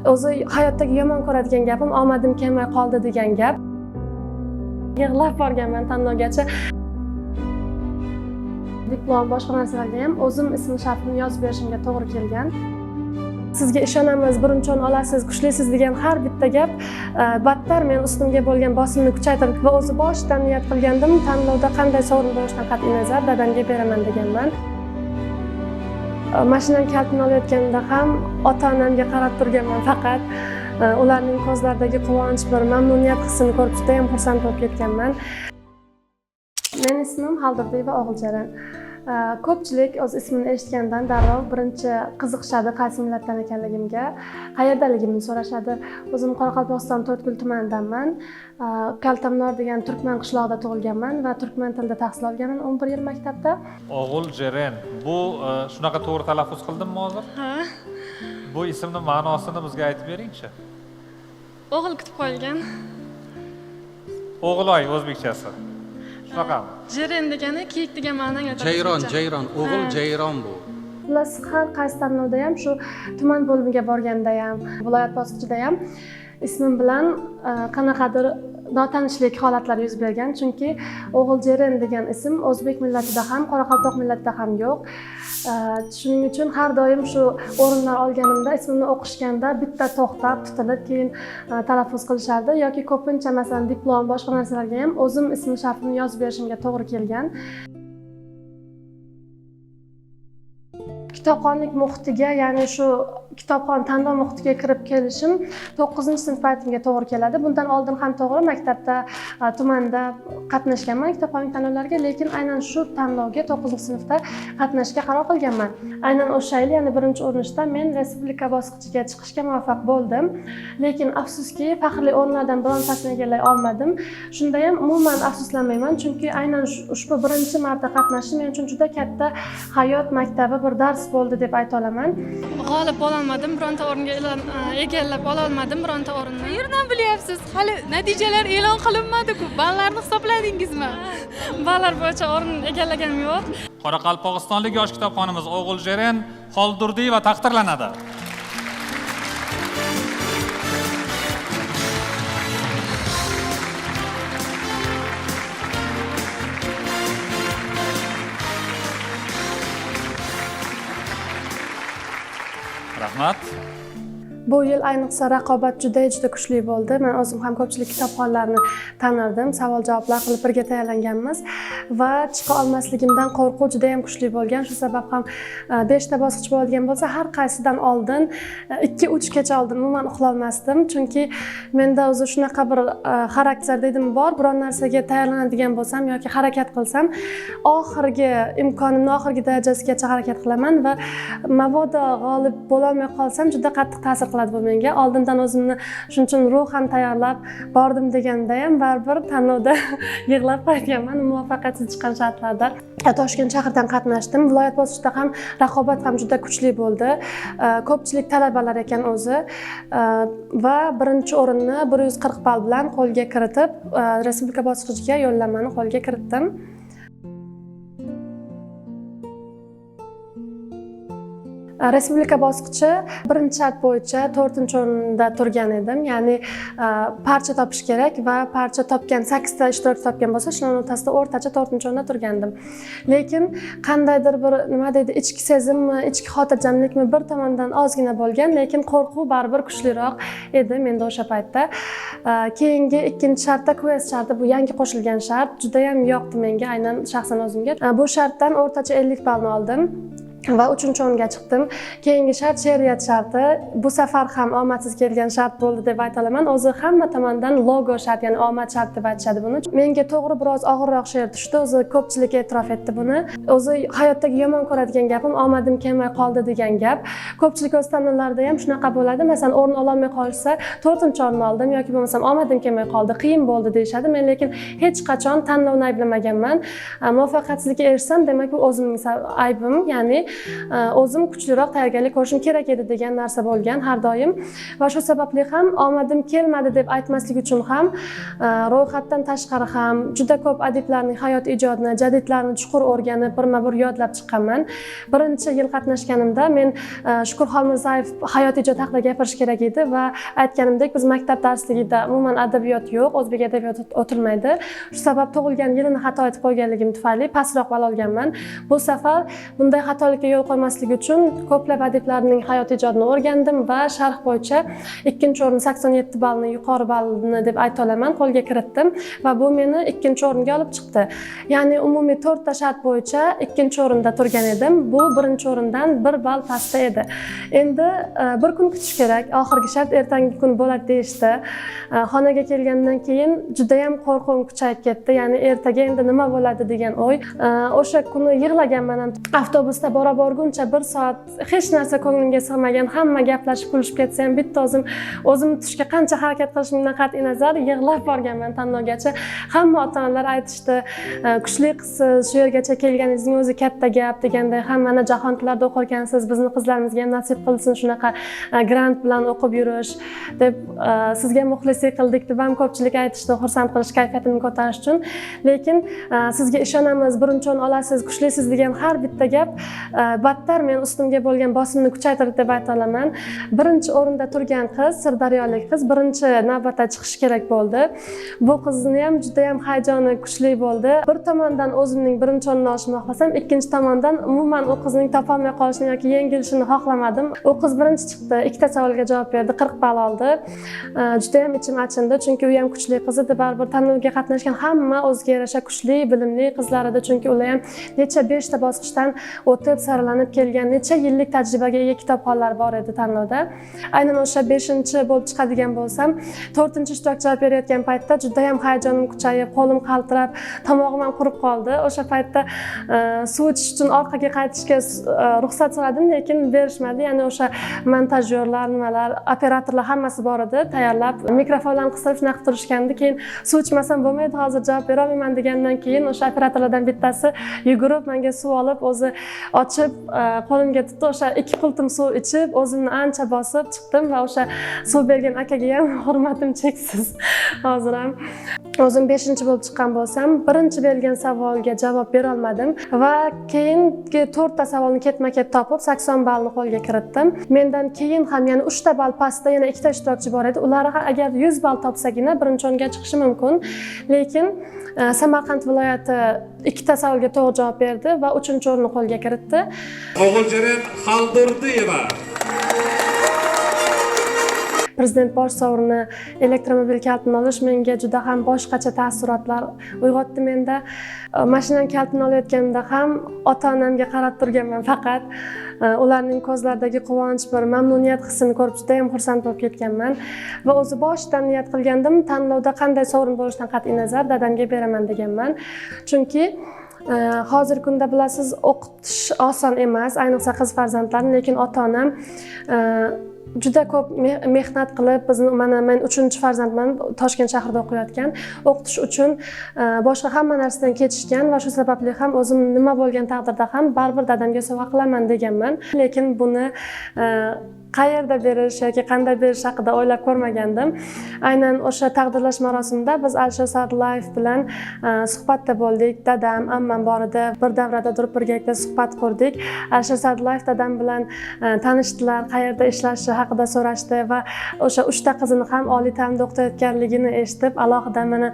O'zi hayotdagi yomon ko'radigan gapim omadim kelmay qoldi degan gap. Yig'lab borganman tanlovgacha. Diplom, boshqa narsalarga ham o'zim ism shartini yozib berishimga to'g'ri kelgan. Sizga ishonamiz, birinchi o'rin olasiz, kuchlisiz degan har bitta gap battar men ustimga bo'lgan bosimni kuchaytirdi va o'zi boshidan niyat qilgandim, tanlovda qanday sovrin bo'lishidan qat'iy nazar dadamga beraman deganman. Mashinam kalitini olayotganda ham ota-onamga qarab turganman faqat. Ularning ko'zlaridagi quvonch, bir mamnuniyat hissini ko'rib juda ham xursand bo'lib ketganman. Mening ismim Xaldirdiyeva O'g'iljaran. Ko'pchilik o'z ismini eshitgandan darrov birinchi qiziqishadi qaysi millatdan ekanligimga, qayerdaligimni so'rashadi. O'zim Qoraqalpog'iston To'rtko'l tumanidanman. Kaltamnor degan turkman qishlog'ida tug'ilganman va turkman tilida tahsil olganman 11 yil maktabda. O'g'iljaran. Bu shunaqa to'g'ri talaffuz qildimmi hozir? Ha. Bu ismning ma'nosini bizga aytib beringchi. O'g'il kutib qo'yilgan. O'g'iloy o'zbekchasi. Shunaqami? Jeren degani kiyik degan ma'noga Jayron, o'g'il Jayron bu. Xullas har qaysi tanlovda ham shu tuman bo'limiga borganda ham, viloyat bosqichida ham ismim bilan qanaqadir notanishlik holatlari yuz bergan, chunki O'g'iljaran degan ism o'zbek millatida ham, qoraqalpoq millatida ham yo'q. Shuning uchun har doim shu o'rinlar olganimda ismimni o'qishganda bitta to'xtab, tutilib, keyin talaffuz qilishardi yoki ko'pincha masalan diplom, boshqa narsalarga ham o'zim ism shartini yozib berishimga to'g'ri kelgan. Kitobxonlik muhitiga, ya'ni shu kitobxon tanlov muhitiga kirib kelishim 9-sinf paytimga to'g'ri keladi. Bundan oldin ham to'g'ri maktabda, tumanda qatnashganman kitobxonlik tanlovlariga, lekin aynan shu tanlovga 9-sinfda qatnashga qaror qilganman. Aynan o'sha yil, ya'ni birinchi urinishda men respublika bosqichiga chiqishga muvaffaq bo'ldim. Lekin afsuski, faxrli o'rinlardan birontasini egallay olmadim. Shunda ham umuman afsuslanmayman, chunki aynan ushbu birinchi marta qatnashim men uchun juda katta hayot maktabi bir dars bo'ldi deb ayta olaman. G'olib bo'lolmadim, bironta o'ringa egallab ola olmadim bironta o'rinni. Qayerdan bilyapsiz? Hali natijalar e'lon qilinmadi-ku. Ballarni hisobladingizmi? Ballar bo'yicha o'rin egallaganim yo'q. Qoraqalpog'istonlik yosh kitobxonimiz O'g'iljaran Xoldirdiyeva taqdirlanadi. Rahmat. Bu yil ayniqsa raqobat juda kuchli bo'ldi. Men o'zim ham ko'pchilik kitobxonlarni tanirdim, savol-javoblar qilib birga tayyorlanganmiz va chiqa olmasligimdan qo'rquv juda ham kuchli bo'lgan. Shu sabab ham 5 ta bosqich bo'lgan bo'lsa, har qaysidan oldin 2-3 kecha oldin umuman uxlolmasdim, chunki menda o'zi shunaqa bir xarakter dedim bor, biron narsaga tayyorlanadigan bo'lsam yoki harakat qilsam, oxirgi imkonimning oxirgi darajasigacha harakat qilaman va mabodo g'olib bo'la olmay qolsam juda qattiq ta'sir qiladi bu menga. Oldindan o'zimni shuning uchun ruhan tayyorlab bordim deganda ham baribir tanlovda yig'lab qaytganman muvaffaqiyatsiz chiqqan shartlarda. Toshkent shahridan qatnashdim. Viloyat bosqichida ham raqobat ham juda kuchli bo'ldi. Ko'pchilik talabalar ekan o'zi va birinchi o'rinni 140 ball bilan qo'lga kiritib, respublika bosqichiga yo'llanmani qo'lga kiritdim. Respublika bosqichi birinchi shart bo'yicha 4-o'rinda turgan edim. Ya'ni parcha topish kerak va parcha topgan 8 ta ishtirok topgan bo'lsa, shuning o'rtasida o'rtacha 4-o'rinda turgandim. Lekin qandaydir bir nima deydi, ichki sezimmi, ichki xotirjamlikmi bir tomondan ozgina bo'lgan, lekin qo'rquv baribir kuchliroq edi menda o'sha paytda. Keyingi ikkinchi shartda quest sharti, bu yangi qo'shilgan shart, juda ham yoqdi menga, aynan shaxsan o'zimga. Bu shartdan o'rtacha 50 ballni oldim. Va 3-o'ringa chiqdim. Keyingi shart she'riyat sharti. Bu safar ham omadsiz kelgan shart bo'ldi deb ayta olaman. O'zi hamma tomonidan logo shart, ya'ni omad shart deb aytishadi buni. Menga to'g'ri biroz og'irroq she'r tushdi. O'zi ko'pchilik e'tirof etdi buni. O'zi hayotdagi yomon ko'radigan gapim omadim kelmay qoldi degan gap. Ko'pchilik o'z tanlovlarida ham shunaqa bo'ladi. Masalan, o'rin ola olmay qolsa, 4-o'rinni oldim yoki bo'lmasam omadim kelmay qoldi, qiyin bo'ldi deyshadi. Men lekin hech qachon tanlovni ayblamaganman. Muvaffaqiyatsizlikka erishsam, demak bu o'zimning aybim, ya'ni o'zim kuchliroq tayyorgarlik ko'rishim kerak edi degan narsa bo'lgan har doim va shu sababli ham omadim kelmadi deb aytmaslik uchun ham ro'yxatdan tashqari ham juda ko'p adiblarning hayot ijodini, jadidlarni chuqur o'rganib, birma-bir yodlab chiqqanman. Birinchi yil qatnashganimda men Shukur Xolmirzayev hayot ijod haqida gapirish kerak edi va aytganimdek biz maktab darsligida umuman adabiyot yo'q, o'zbek adabiyoti o'tilmaydi. Shu sabab tug'ilgan yilini xato aytib qo'yganligim tufayli pastroq ball olganman. Bu safar bunday xatolikka yo'l qo'ymaslik uchun ko'plab adiblarning hayot ijodini o'rgandim va sharh bo'yicha 2-o'rin 87 ballni yuqori ballni deb ayta olaman qo'lga kiritdim va bu meni 2-o'ringa olib chiqdi. Ya'ni umumiy 4 ta shart bo'yicha 2-o'rinda turgan edim. Bu 1-o'rindan 1 ball pastda edi. Endi bir kun kutish kerak. Oxirgi shart ertangi kun bo'ladi deyishdi. Xonaga kelgandan keyin juda ham qo'rquvim kuchayib ketdi. Ya'ni ertaga endi nima bo'ladi degan o'y. O'sha kuni yig'laganman ham. Avtobusda bora borguncha 1 soat hech narsa ko'nglimga sig'magan, hamma gaplashib kulishib ketsa ham bitta o'zimni tutishga qancha harakat qilishimdan qat'iy nazar yig'lab borganman tanlovgacha. Hamma ota-onalar aytishdi, kuchli qizsiz, shu yergacha kelganingizning o'zi katta gap deganday, hammani jahon tillarida o'qirkansiz, bizni qizlarimizga ham nasib qilsin shunaqa grant bilan o'qib yurish deb sizga muxlislik qildik deb ham ko'pchilik aytishdi, xursand qilish, kayfiyatimni ko'tarish uchun. Lekin sizga ishonamiz, 1-o'rin olasiz, kuchlisiz degan har bitta gap battar men ustimga bo'lgan bosimni kuchaytirdi deb ayta olaman. 1-o'rinda turgan qiz, sirdaryolik qiz, birinchi navbatda chiqish kerak bo'ldi. Bu qizni ham juda ham hayajoni kuchli bo'ldi. Bir tomondan o'zimning 1-o'rinni olishni xohlasam, ikkinchi tomondan umuman u qizning topolmay qolishini yoki yengilishini xohlamadim. U qiz birinchi chiqdi, 2 ta savolga javob berdi, 40 ball oldi. Juda ham ichim achindi, chunki u ham kuchli qiz edi. Baribir tanlovga qatnashgan hamma o'ziga yarasha kuchli, bilimli qizlar edi, chunki ular ham necha 5 ta bosqichdan o'tib saralanib kelgan, necha yillik tajribaga ega kitobxonlar bor edi tanlovda. Aynan o'sha 5-chi bo'lib chiqadigan bo'lsam, 4-ishtirokchi javob berayotgan paytda juda ham hayajonim kuchayib, qo'lim qaltirab, tomog'im ham qurib qoldi. O'sha paytda suv ichish uchun orqaga qaytishga ruxsat so'radim, lekin berishmadi. Ya'ni o'sha montajyorlar, nimalar, operatorlar hammasi bor edi, tayyorlab, mikrofonlarni qisib shunaqa qilib turishgandi. Keyin suv ichmasam bo'lmaydi, hozir javob bera olmayman degandan keyin o'sha operatorlardan bittasi yugurib menga suv olib, o'zi ochib, qo'limga tutdi. O'sha 2 qultum suv ichib, o'zimni ancha bosib chiqdim va o'sha suv bergan akaga ham hurmatim cheksiz. Hozir ham o'zim 5-chi bo'lib chiqqan bo'lsam, birinchi bergan savolga javob bera olmadim va keyingi 4 ta savolni ketma-ket topib 80 ballni qo'lga kiritdim. Mendan keyin ham yana 3 ta ball pastda yana 2 ta ishtirokchi bor edi. Ular agar 100 ball topsagina 1-o'ringa chiqishi mumkin. Lekin Samarqand viloyati 2 ta savolga to'g'ri javob berdi va 3-o'rinni qo'lga kiritdi. O'g'iljirim Xaldurdiyeva. Prezident bosh sovrini elektromobil kaltini olish menga juda ham boshqacha taassurotlar uyg'otdi menda. Mashinam kaltini olayotganimda ham ota-onamga qarab turganman faqat. Ularning ko'zlaridagi quvonch, bir mamnuniyat hissini ko'rib juda ham xursand bo'lib ketganman va o'zi boshidan niyat qilgandim, tanlovda qanday sovrin bo'lishidan qat'iy nazar dadamga beraman deganman. Chunki hozirgi kunda bilasiz, o'qitish oson emas, ayniqsa qiz farzandlarni, lekin ota-onam juda ko'p mehnat qilib bizni, men 3-farzandman, Toshkent shahrida o'qiyotgan, o'qitish uchun boshqa hamma narsadan ketishgan va shu sababli ham o'zim nima bo'lgan taqdirda ham baribir dadamga sovg'a qilaman deganman. Lekin buni qayerda berish yoki qanday berish haqida o'ylab ko'rmagandim. Aynan o'sha taqdirlash marosimida biz Alisher Sa'dullayev bilan suhbatda bo'ldik. Dadam, ammam bor edi. Bir davrada turib birgalikda suhbat qurdik. Alisher Sa'dullayev dadam bilan tanishdilar, qayerda ishlashi haqida so'rashdi va o'sha 3 ta qizini ham oliy ta'limda o'qitayotganligini eshitib, alohida mana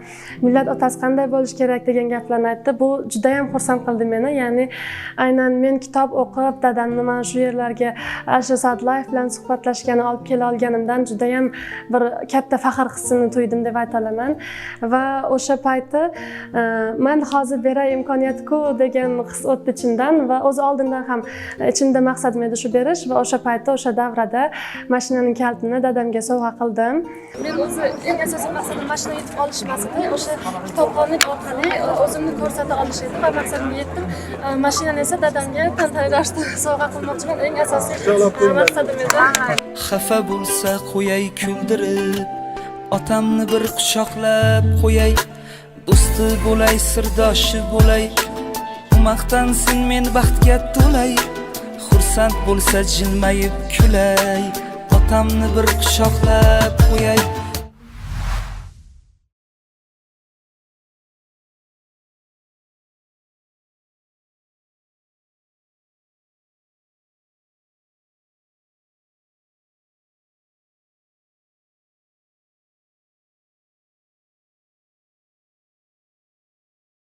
millat otasi qanday bo'lish kerak degan gaplarni aytdi. Bu juda ham xursand qildi meni. Ya'ni aynan men kitob o'qib, dadamni mana shu yerlarga Alisher Sa'dullayev bilan suhbatlashgani olib kela olganimdan juda ham bir katta faxr hissini tuydim deb ayta olaman. Va o'sha payti men hozir beray imkoniyat-ku degan his o'tdi ichimdan va o'zi oldindan ham ichimda maqsadim edi shu berish va o'sha paytda, o'sha davrada mashinaning kaltini dadamga sovg'a qildim. Men o'zi eng asosiy maqsadim mashina yetib olish emas edi, o'sha kitobxonlik orqali o'zimni ko'rsata olish edi va maqsadimga yetdim. Mashinani esa dadamga tantanaga ravishda sovg'a qilmoqchiman. Eng asosiy maqsadim edi. Xafa bo'lsa qo'yay kuldirib, otamni bir quchoqlab qo'yay, do'sti bo'lay, sirdoshi bo'lay, maqtansin men baxtga to'lay, xursand bo'lsa jilmayib kulay, otamni bir quchoqlab qo'yay.